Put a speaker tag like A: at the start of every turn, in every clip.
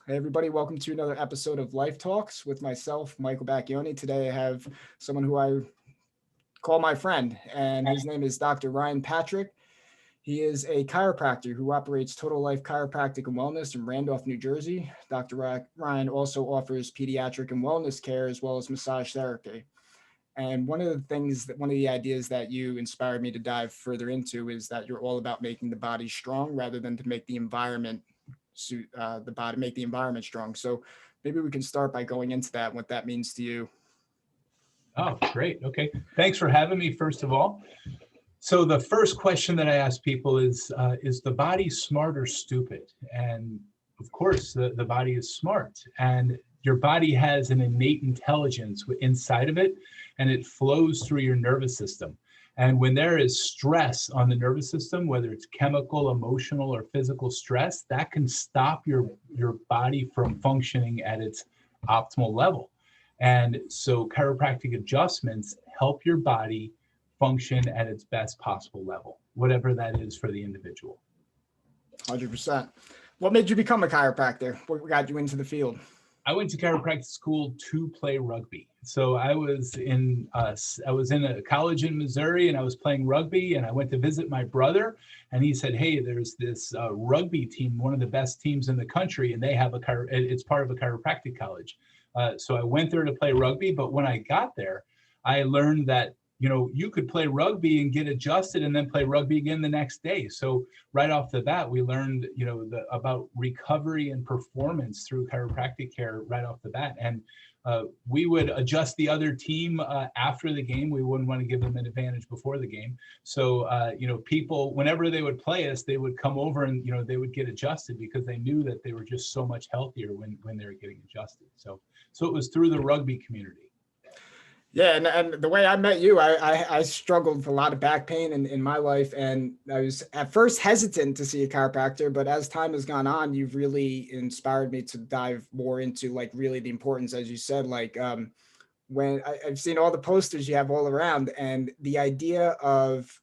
A: Hey everybody, welcome to another episode of Life Talks with myself, Michael Bacchioni. Today I have someone who I call my friend, and his name is Dr. Ryan Patrick. He is a chiropractor who operates Total Life Chiropractic and Wellness in Randolph, New Jersey. Ryan also offers pediatric and wellness care as well as massage therapy. And one of the ideas that you inspired me to dive further into is that you're all about making the body strong rather than to make the environment suit the body, make the environment strong. So maybe we can start by going into that, what that means to you.
B: Oh, great. Okay. Thanks for having me, first of all. So the first question that I ask people is the body smart or stupid? And of course, the body is smart. And your body has an innate intelligence inside of it, and it flows through your nervous system. And when there is stress on the nervous system, whether it's chemical, emotional, or physical stress, that can stop your body from functioning at its optimal level. And so chiropractic adjustments help your body function at its best possible level, whatever that is for the individual.
A: 100%. What made you become a chiropractor? What got you into the field?
B: I went to chiropractic school to play rugby. So I was in a college in Missouri, and I was playing rugby, and I went to visit my brother, and he said, "Hey, there's this rugby team, one of the best teams in the country, and they have it's part of a chiropractic college." So I went there to play rugby, but when I got there, I learned that you could play rugby and get adjusted and then play rugby again the next day. So right off the bat, we learned, about recovery and performance through chiropractic care right off the bat. And we would adjust the other team after the game. We wouldn't want to give them an advantage before the game. So, people, whenever they would play us, they would come over and, they would get adjusted because they knew that they were just so much healthier when they were getting adjusted. So it was through the rugby community.
A: Yeah, and the way I met you, I struggled with a lot of back pain in my life, and I was at first hesitant to see a chiropractor, but as time has gone on, you've really inspired me to dive more into like really the importance, as you said, like when I've seen all the posters you have all around, and the idea of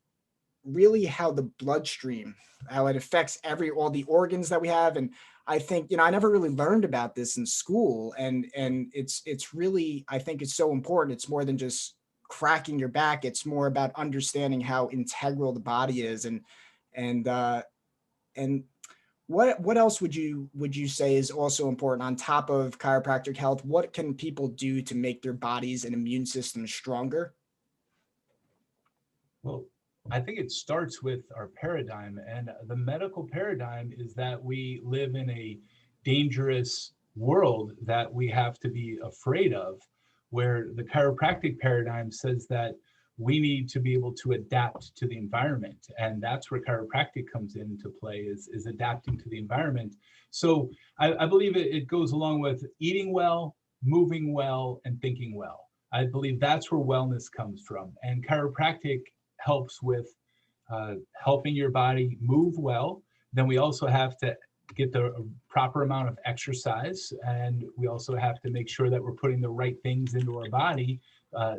A: really how the bloodstream, how it affects all the organs that we have. And I think, I never really learned about this in school. And it's really, I think it's so important. It's more than just cracking your back. It's more about understanding how integral the body is. And, and what else would you say is also important on top of chiropractic health? What can people do to make their bodies and immune system stronger?
B: Well, I think it starts with our paradigm, and the medical paradigm is that we live in a dangerous world that we have to be afraid of, where the chiropractic paradigm says that we need to be able to adapt to the environment. And that's where chiropractic comes into play, is adapting to the environment. So I believe it goes along with eating well, moving well, and thinking well. I believe that's where wellness comes from. And chiropractic helps with helping your body move well. Then we also have to get the proper amount of exercise, and we also have to make sure that we're putting the right things into our body,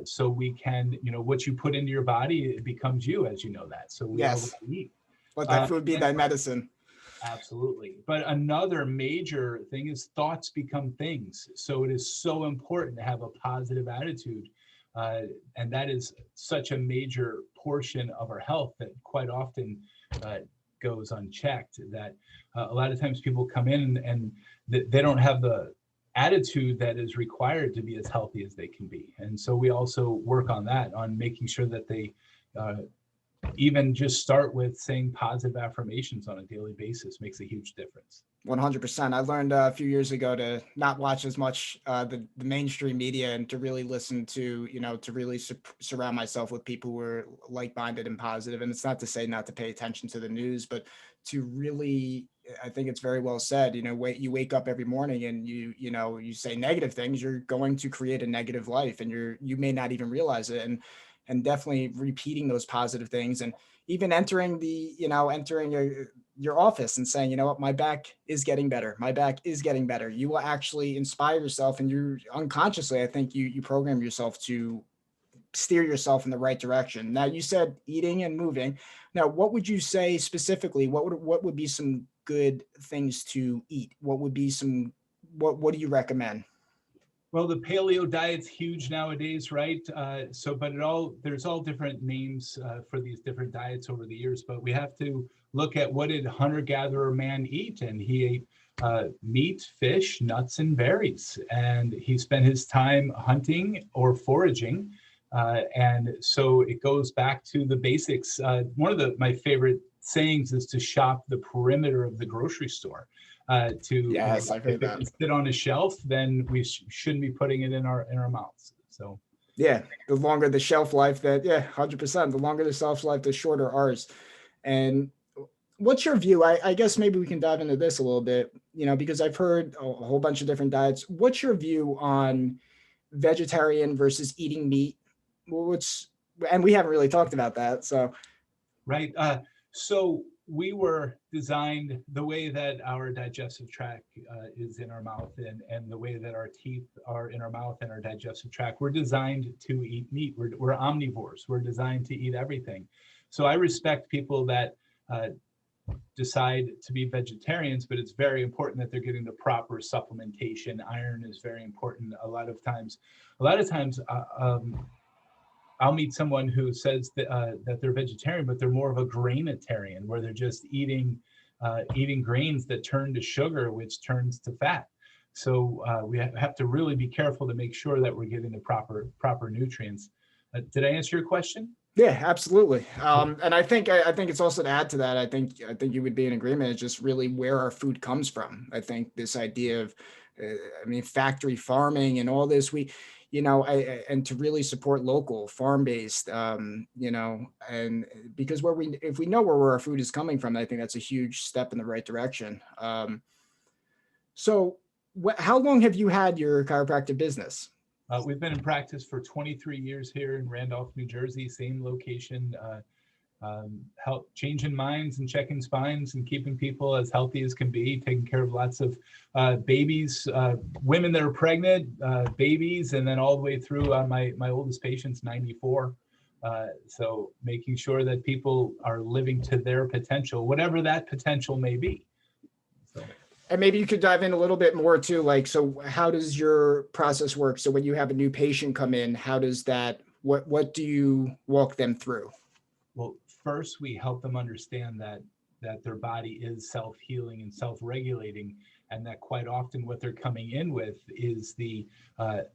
B: so we can, what you put into your body, it becomes you, as you know that. So we are what
A: Yes.
B: we eat.
A: Let that food be thy medicine.
B: Absolutely. But another major thing is thoughts become things. So it is so important to have a positive attitude. And that is such a major portion of our health that quite often goes unchecked, that a lot of times people come in and they don't have the attitude that is required to be as healthy as they can be. And so we also work on that, on making sure that they even just start with saying positive affirmations on a daily basis makes a huge difference.
A: 100%. I learned a few years ago to not watch as much the mainstream media, and to really listen to, to really surround myself with people who are like-minded and positive. And it's not to say not to pay attention to the news, but to really, I think it's very well said, you wake up every morning and you say negative things, you're going to create a negative life, and you may not even realize it. And definitely repeating those positive things, and even entering your office and saying, what, my back is getting better. My back is getting better. You will actually inspire yourself, and you unconsciously, I think you program yourself to steer yourself in the right direction. Now, you said eating and moving. Now, what would you say specifically? What would be some good things to eat? What would be some what do you recommend?
B: Well, the paleo diet's huge nowadays, right? But there's all different names for these different diets over the years. But we have to look at, what did hunter-gatherer man eat? And he ate meat, fish, nuts, and berries. And he spent his time hunting or foraging. And so it goes back to the basics. One of my favorite sayings is to shop the perimeter of the grocery store.
A: Yes, I've heard
B: if it
A: that.
B: can sit on a shelf, then we shouldn't be putting it in our mouths. So
A: Yeah, the longer the shelf life, 100%. The longer the shelf life, the shorter ours. And what's your view? I guess maybe we can dive into this a little bit, because I've heard a whole bunch of different diets. What's your view on vegetarian versus eating meat? And we haven't really talked about that. So,
B: right. So we were designed, the way that our digestive tract is in our mouth, and the way that our teeth are in our mouth and our digestive tract, we're designed to eat meat. We're omnivores. We're designed to eat everything. So I respect people that decide to be vegetarians, but it's very important that they're getting the proper supplementation. Iron is very important. A lot of times, I'll meet someone who says that they're vegetarian, but they're more of a grainitarian, where they're just eating grains that turn to sugar, which turns to fat. So we have to really be careful to make sure that we're getting the proper nutrients. Did I answer your question?
A: Yeah, absolutely. And I think it's also to add to that. I think you would be in agreement. It's just really where our food comes from. I think this idea of, factory farming and all this, and to really support local farm-based, and because if we know where our food is coming from, I think that's a huge step in the right direction. So how long have you had your chiropractic business?
B: We've been in practice for 23 years here in Randolph, New Jersey, same location, help changing minds and checking spines and keeping people as healthy as can be, taking care of lots of babies, women that are pregnant, babies, and then all the way through my oldest patient's 94. So making sure that people are living to their potential, whatever that potential may be. So.
A: And maybe you could dive in a little bit more too, so how does your process work? So when you have a new patient come in, how does that, what do you walk them through?
B: Well, first we help them understand that their body is self-healing and self-regulating, and that quite often what they're coming in with is the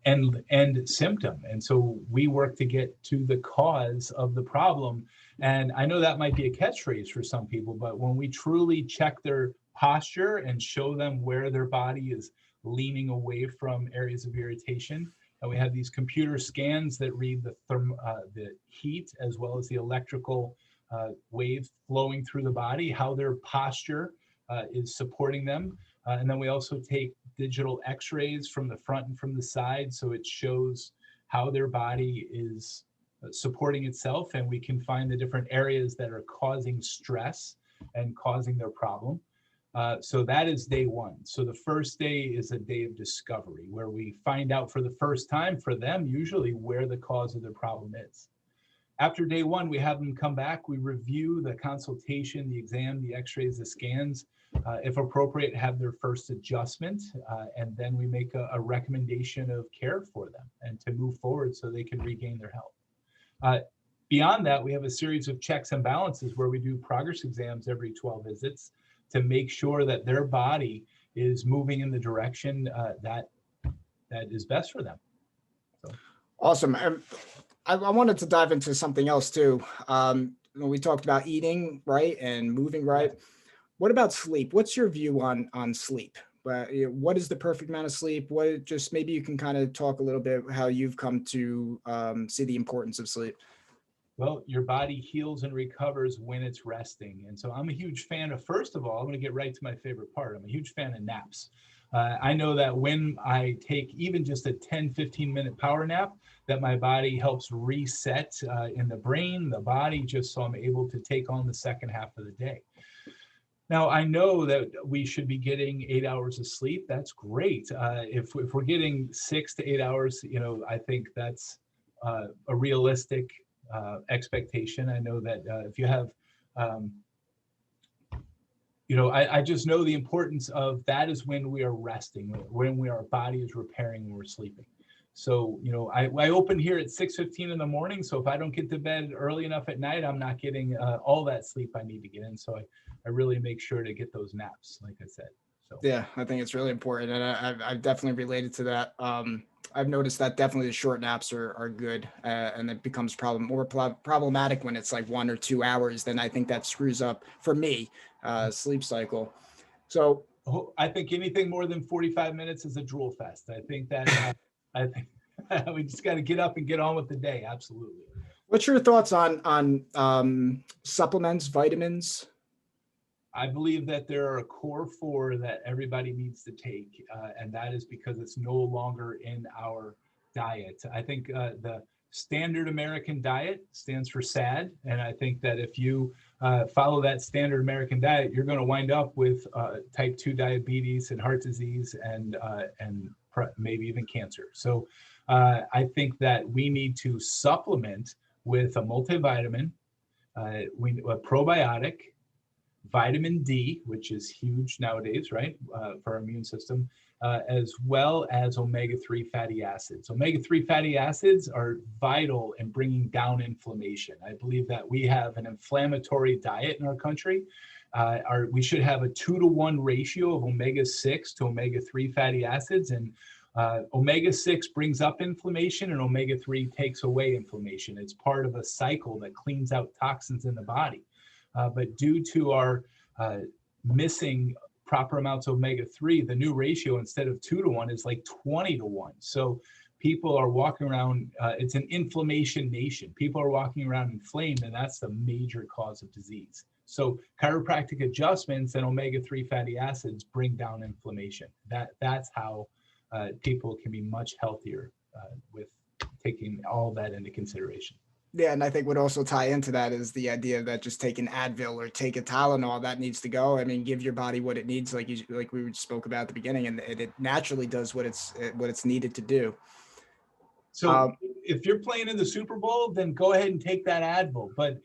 B: end symptom. And so we work to get to the cause of the problem. And I know that might be a catchphrase for some people, but when we truly check their posture and show them where their body is leaning away from areas of irritation, and we have these computer scans that read the heat as well as the electrical wave flowing through the body, how their posture is supporting them. And then we also take digital x-rays from the front and from the side, so it shows how their body is supporting itself, and we can find the different areas that are causing stress and causing their problem. So that is day one. So the first day is a day of discovery, where we find out for the first time for them, usually, where the cause of their problem is. After day one, we have them come back. We review the consultation, the exam, the x-rays, the scans, if appropriate, have their first adjustment, and then we make a recommendation of care for them and to move forward so they can regain their health. Beyond that, we have a series of checks and balances where we do progress exams every 12 visits to make sure that their body is moving in the direction that is best for them. So.
A: Awesome. I wanted to dive into something else too. We talked about eating right and moving right. What about sleep? What's your view on sleep? What is the perfect amount of sleep? Maybe you can kind of talk a little bit how you've come to see the importance of sleep.
B: Well, your body heals and recovers when it's resting. And so I'm a huge fan of, first of all, I'm going to get right to my favorite part. I'm a huge fan of naps. I know that when I take even just a 10, 15-minute power nap, that my body helps reset in the brain, the body, just so I'm able to take on the second half of the day. Now, I know that we should be getting 8 hours of sleep. That's great. If we're getting 6 to 8 hours, I think that's a realistic expectation. I know that if you have I just know the importance of that is when we are resting, when our body is repairing, when we're sleeping. So, I open here at 6:15 in the morning. So if I don't get to bed early enough at night, I'm not getting all that sleep I need to get in. So I really make sure to get those naps, like I said. So
A: Yeah, I think it's really important, and I've definitely related to that. I've noticed that definitely the short naps are good, and it becomes problematic when it's like 1 or 2 hours. Then I think that screws up for me sleep cycle. So
B: I think anything more than 45 minutes is a drool fest. I think that I think we just got to get up and get on with the day. Absolutely.
A: what's your thoughts on supplements, vitamins?
B: I believe that there are a core four that everybody needs to take, and that is because it's no longer in our diet. I think the standard American diet stands for SAD, and I think that if you follow that standard American diet, you're going to wind up with type 2 diabetes and heart disease and maybe even cancer. So I think that we need to supplement with a multivitamin, a probiotic, vitamin D, which is huge nowadays, right, for our immune system, as well as omega-3 fatty acids. Omega-3 fatty acids are vital in bringing down inflammation. I believe that we have an inflammatory diet in our country. We should have a 2-to-1 ratio of omega-6 to omega-3 fatty acids, and omega-6 brings up inflammation and omega-3 takes away inflammation. It's part of a cycle that cleans out toxins in the body. But due to our missing proper amounts of omega-3, the new ratio instead of 2-to-1 is like 20-to-1. So people are walking around, it's an inflammation nation. People are walking around inflamed, and that's the major cause of disease. So chiropractic adjustments and omega-3 fatty acids bring down inflammation. That's how people can be much healthier with taking all that into consideration.
A: Yeah, and I think what also tie into that is the idea that just taking Advil or take a Tylenol, that needs to go. I mean, give your body what it needs, like we spoke about at the beginning, and it naturally does what it's needed to do.
B: So if you're playing in the Super Bowl, then go ahead and take that Advil. But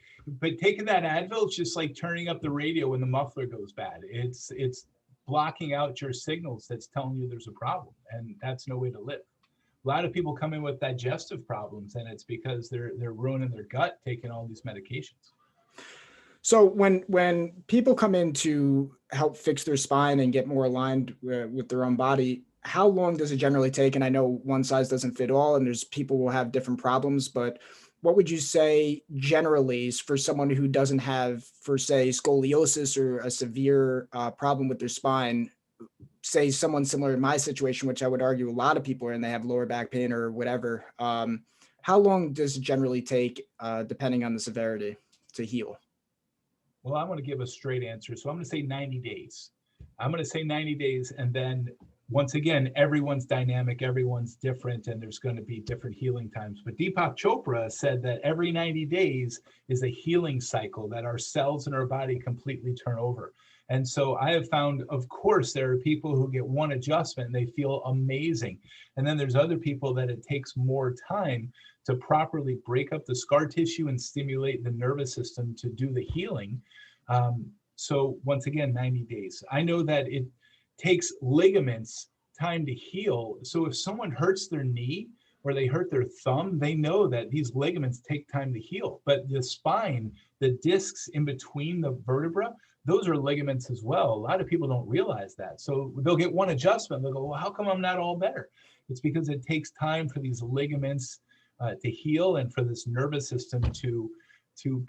B: taking that Advil, it's just like turning up the radio when the muffler goes bad. It's blocking out your signals that's telling you there's a problem, and that's no way to live. A lot of people come in with digestive problems, and it's because they're ruining their gut taking all these medications.
A: So when people come in to help fix their spine and get more aligned with their own body, how long does it generally take? And I know one size doesn't fit all, and there's people will have different problems, but what would you say generally is for someone who doesn't have, for say, scoliosis or a severe problem with their spine? Say someone similar in my situation, which I would argue a lot of people are in, they have lower back pain or whatever. How long does it generally take, depending on the severity, to heal?
B: Well, I'm going to give a straight answer. So I'm going to say 90 days. I'm going to say 90 days. And then once again, everyone's dynamic, everyone's different, and there's going to be different healing times. But Deepak Chopra said that every 90 days is a healing cycle, that our cells in our body completely turn over. And so I have found, of course, there are people who get one adjustment and they feel amazing. And then there's other people that it takes more time to properly break up the scar tissue and stimulate the nervous system to do the healing. So once again, 90 days. I know that it takes ligaments time to heal. So if someone hurts their knee or they hurt their thumb, they know that these ligaments take time to heal. But the spine, the discs in between the vertebra, those are ligaments as well. A lot of people don't realize that. So they'll get one adjustment. They'll go, well, how come I'm not all better? It's because it takes time for these ligaments to heal and for this nervous system to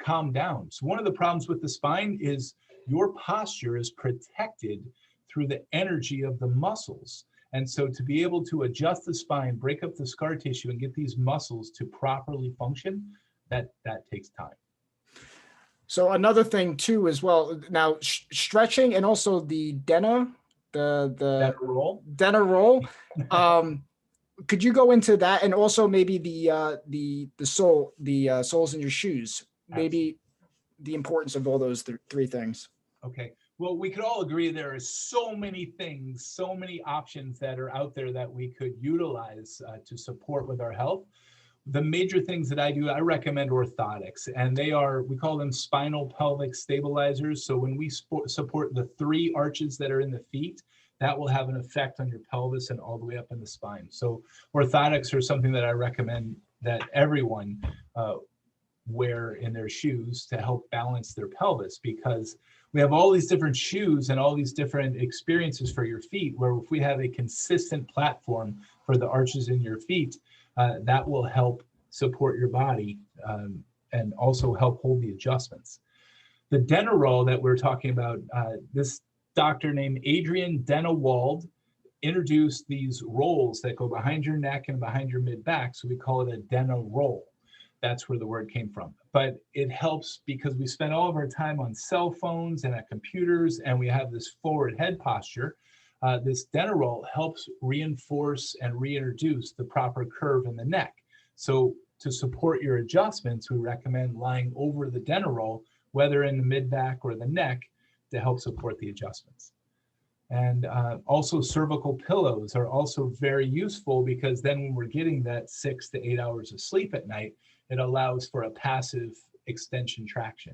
B: calm down. So one of the problems with the spine is your posture is protected through the energy of the muscles. And so to be able to adjust the spine, break up the scar tissue, and get these muscles to properly function, that takes time.
A: So another thing too, as well, now stretching and also the Dena roll. Could you go into that, and also maybe the soles in your shoes, maybe Absolutely. The importance of all those three things?
B: Okay. Well, we could all agree there are so many things, so many options that are out there that we could utilize to support with our health. the major things that I do, I recommend orthotics, and we call them spinal pelvic stabilizers. So when we support the 3 arches that are in the feet, that will have an effect on your pelvis and all the way up in the spine. So orthotics are something that I recommend that everyone wear in their shoes to help balance their pelvis, because we have all these different shoes and all these different experiences for your feet, where if we have a consistent platform for the arches in your feet, that will help support your body and also help hold the adjustments. The Dennerol that we're talking about, this doctor named Adrian Denewald introduced these rolls that go behind your neck and behind your mid-back, so we call it a Dennerol. That's where the word came from. But it helps because we spend all of our time on cell phones and at computers, and we have this forward head posture. This Dennerol helps reinforce and reintroduce the proper curve in the neck. So to support your adjustments, we recommend lying over the Dennerol, whether in the mid-back or the neck, to help support the adjustments. And also cervical pillows are also very useful, because then when we're getting that 6 to 8 hours of sleep at night, it allows for a passive extension traction.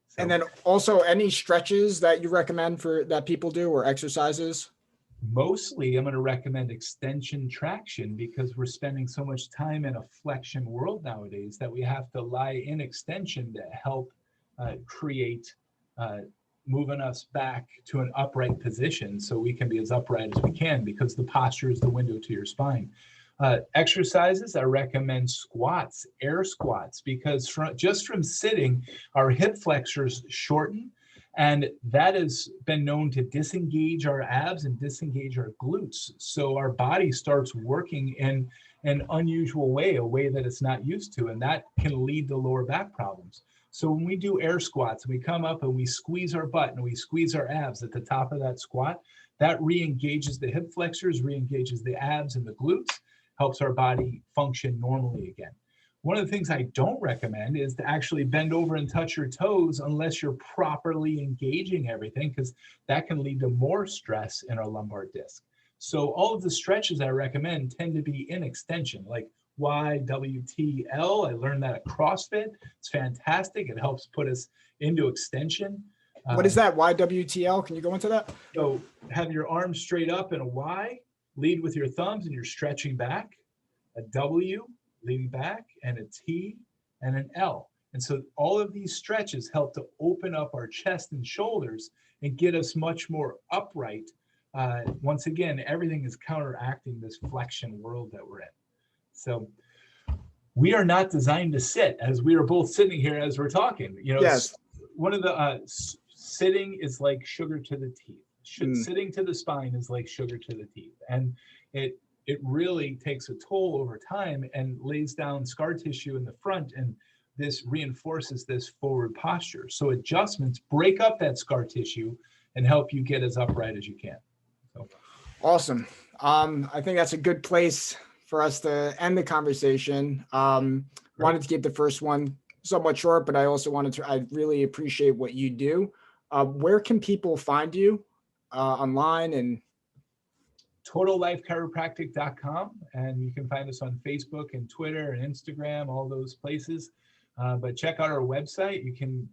B: So,
A: and then also any stretches that you recommend for that people do, or exercises?
B: Mostly I'm going to recommend extension traction, because we're spending so much time in a flexion world nowadays that we have to lie in extension to help create moving us back to an upright position, so we can be as upright as we can, because the posture is the window to your spine. Exercises, I recommend squats, air squats, because just from sitting, our hip flexors shorten, and that has been known to disengage our abs and disengage our glutes. So our body starts working in an unusual way, a way that it's not used to, and that can lead to lower back problems. So when we do air squats, we come up and we squeeze our butt and we squeeze our abs at the top of that squat, that re-engages the hip flexors, re-engages the abs and the glutes, helps our body function normally again. One of the things I don't recommend is to actually bend over and touch your toes unless you're properly engaging everything, because that can lead to more stress in our lumbar disc. So all of the stretches I recommend tend to be in extension, like YWTL. I learned that at CrossFit. It's fantastic. It helps put us into extension.
A: What is that, YWTL? Can you go into that?
B: So have your arms straight up in a Y, lead with your thumbs and you're stretching back, a W, leaning back, and a T, and an L. And so all of these stretches help to open up our chest and shoulders and get us much more upright. Once again, everything is counteracting this flexion world that we're in. So we are not designed to sit, as we are both sitting here as we're talking. You know,
A: yes.
B: One of the sitting is like sugar to the teeth. Sitting to the spine is like sugar to the teeth, and it really takes a toll over time and lays down scar tissue in the front, and this reinforces this forward posture. So adjustments break up that scar tissue and help you get as upright as you can. So.
A: Awesome. I think that's a good place for us to end the conversation. Wanted to keep the first one somewhat short, but I also I really appreciate what you do. Where can people find you online? And
B: TotalLifeChiropractic.com, and you can find us on Facebook and Twitter and Instagram, all those places. But check out our website. You can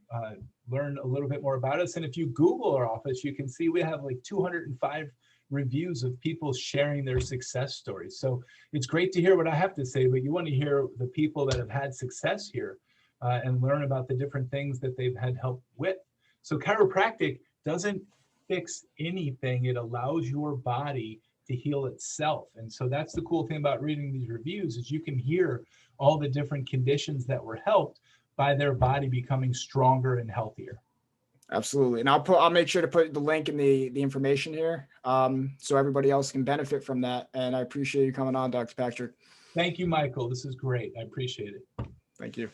B: learn a little bit more about us. And if you Google our office, you can see we have like 205 reviews of people sharing their success stories. So it's great to hear what I have to say, but you want to hear the people that have had success here and learn about the different things that they've had help with. So chiropractic doesn't fix anything. It allows your body to heal itself. And so that's the cool thing about reading these reviews, is you can hear all the different conditions that were helped by their body becoming stronger and healthier.
A: Absolutely. And I'll make sure to put the link in the information here so everybody else can benefit from that. And I appreciate you coming on, Dr. Patrick.
B: Thank you, Michael. This is great. I appreciate it.
A: Thank you.